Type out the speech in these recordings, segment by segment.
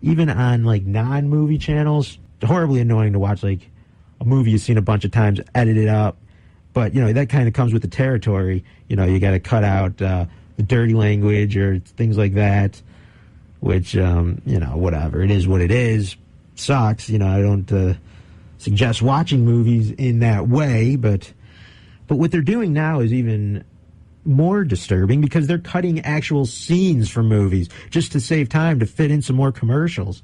Even on like non-movie channels, horribly annoying to watch like a movie you've seen a bunch of times, edited up. But, you know, that kind of comes with the territory. You know, you got to cut out the dirty language or things like that, which, you know, whatever. It is what it is. Sucks. You know, I don't suggest watching movies in that way, but what they're doing now is even more disturbing because they're cutting actual scenes from movies just to save time to fit in some more commercials.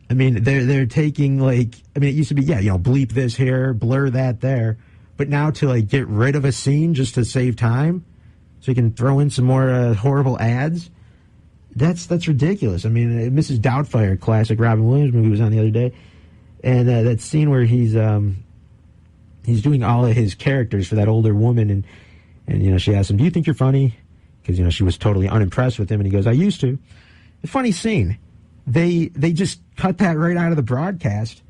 I mean, they're taking, like, I mean, it used to be, yeah, you know, bleep this here, blur that there. But now to, like, get rid of a scene just to save time so you can throw in some more horrible ads, that's ridiculous. I mean, Mrs. Doubtfire, classic Robin Williams movie, was on the other day. And that scene where he's doing all of his characters for that older woman, and you know, she asks him, do you think you're funny? Because, you know, she was totally unimpressed with him, and he goes, I used to. A funny scene. They just cut that right out of the broadcast.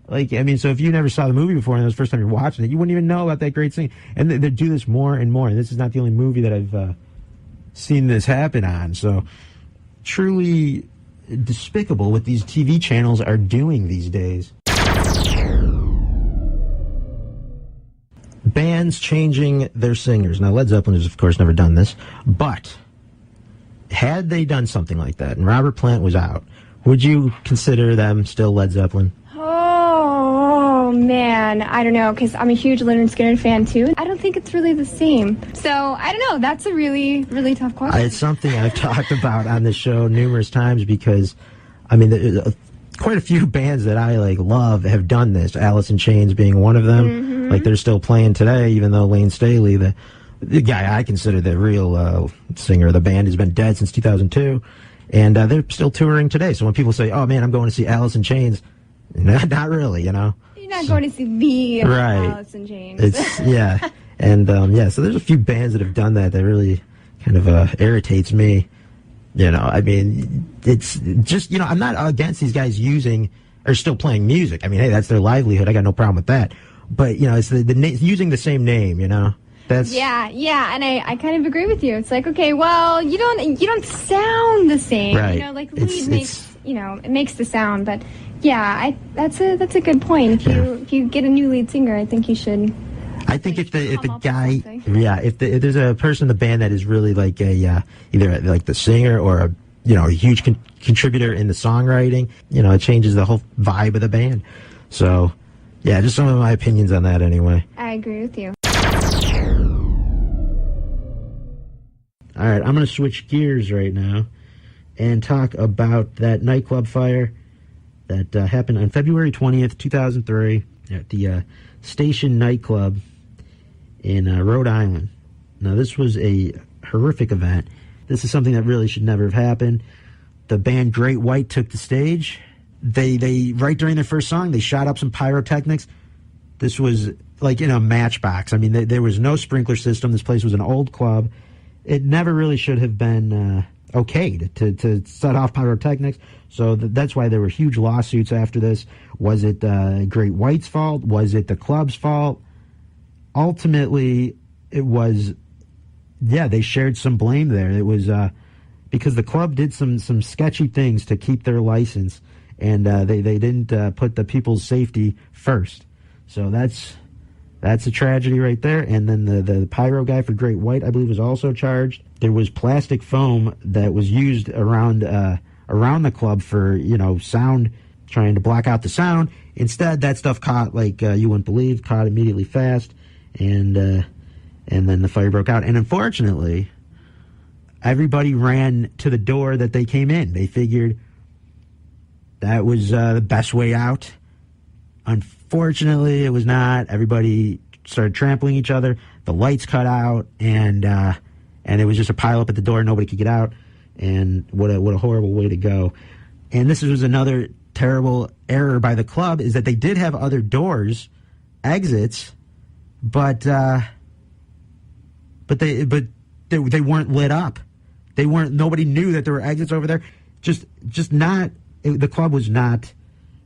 Like, I mean, so if you never saw the movie before and it was the first time you're watching it, you wouldn't even know about that great scene. And they do this more and more. And this is not the only movie that I've seen this happen on. So, truly despicable what these TV channels are doing these days. Bands changing their singers. Now, Led Zeppelin has, of course, never done this. But had they done something like that and Robert Plant was out, would you consider them still Led Zeppelin? Oh, man. I don't know, because I'm a huge Lynyrd Skynyrd fan, too. I don't think it's really the same. So, I don't know. That's a really, really tough question. It's something I've talked about on the show numerous times because, I mean, quite a few bands that I, like, love have done this. Alice in Chains being one of them. Mm-hmm. Like, they're still playing today, even though Lane Staley, the guy I consider the real singer of the band, has been dead since 2002. And they're still touring today. So when people say, oh, man, I'm going to see Alice in Chains, not really, you know. You're not going to see the right. Alice in Chains. It's, yeah. And, yeah, so there's a few bands that have done that really kind of irritates me. You know, I mean, it's just, you know, I'm not against these guys using or still playing music. I mean, hey, that's their livelihood. I got no problem with that. But, you know, it's the using the same name, you know. That's yeah, and I kind of agree with you. It's like, okay, well, you don't sound the same. Right. You know, like lead makes, you know, it makes the sound, but yeah, that's a good point. If you get a new lead singer, I think you should. I think if the guy, yeah, if there's a person in the band that is really like a either like the singer or a, you know, a huge contributor in the songwriting, you know, it changes the whole vibe of the band. So, yeah, just some of my opinions on that anyway. I agree with you. All right, I'm going to switch gears right now and talk about that nightclub fire that happened on February 20th, 2003 at the Station Nightclub in Rhode Island. Now, this was a horrific event. This is something that really should never have happened. The band Great White took the stage. They right during their first song, they shot up some pyrotechnics. This was like in a matchbox. I mean, there was no sprinkler system. This place was an old club. It never really should have been okayed to set off pyrotechnics. So that's why there were huge lawsuits after this. Was it Great White's fault? Was it the club's fault? Ultimately, it was, yeah, they shared some blame there. It was because the club did some sketchy things to keep their license, and they didn't put the people's safety first. So that's a tragedy right there. And then the pyro guy for Great White, I believe, was also charged. There was plastic foam that was used around the club for, you know, sound, trying to block out the sound. Instead, that stuff caught like you wouldn't believe, caught immediately fast, and then the fire broke out. And unfortunately, everybody ran to the door that they came in. They figured that was the best way out. Unfortunately, it was not. Everybody started trampling each other. The lights cut out, and it was just a pileup at the door. Nobody could get out. And what a horrible way to go. And this was another terrible error by the club, is that they did have other doors, exits, but they weren't lit up. They weren't. Nobody knew that there were exits over there. Just not. The club was not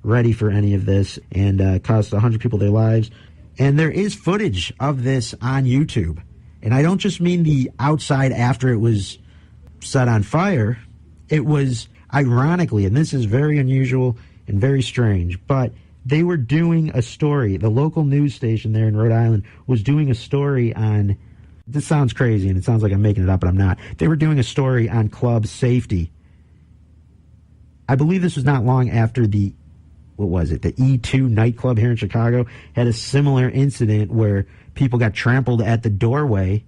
ready for any of this, and cost 100 people their lives. And there is footage of this on YouTube. And I don't just mean the outside after it was set on fire. It was ironically, and this is very unusual and very strange, but they were doing a story. The local news station there in Rhode Island was doing a story on, this sounds crazy and it sounds like I'm making it up, but I'm not. They were doing a story on club safety. I believe this was not long after the E2 nightclub here in Chicago had a similar incident where people got trampled at the doorway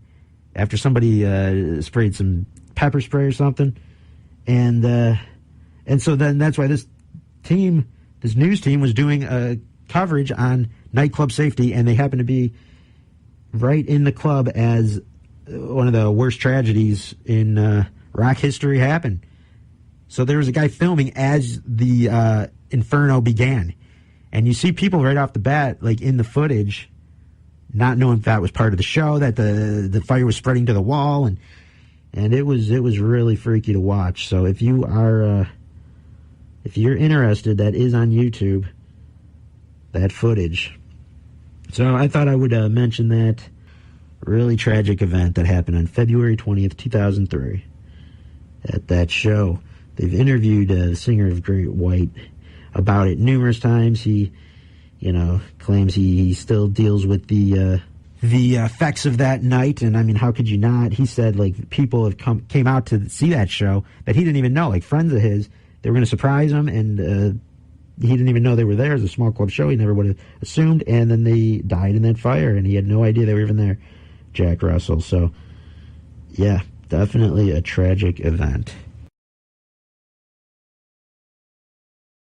after somebody sprayed some pepper spray or something. And so then that's why this news team was doing coverage on nightclub safety, and they happened to be right in the club as one of the worst tragedies in rock history happened. So there was a guy filming as the inferno began, and you see people right off the bat, like in the footage, not knowing if that was part of the show, that the fire was spreading to the wall, and it was really freaky to watch. So if you are if you're interested, that is on YouTube, that footage. So I thought I would mention that really tragic event that happened on February 20th, 2003 at that show. They've interviewed the singer of Great White about it numerous times. He, claims he still deals with the effects of that night, and I mean, how could you not? He said, like, people came out to see that show that he didn't even know, like friends of his. They were going to surprise him, and he didn't even know they were there. It was a small club show. He never would have assumed, and then they died in that fire, and he had no idea they were even there, Jack Russell. So, yeah, definitely a tragic event.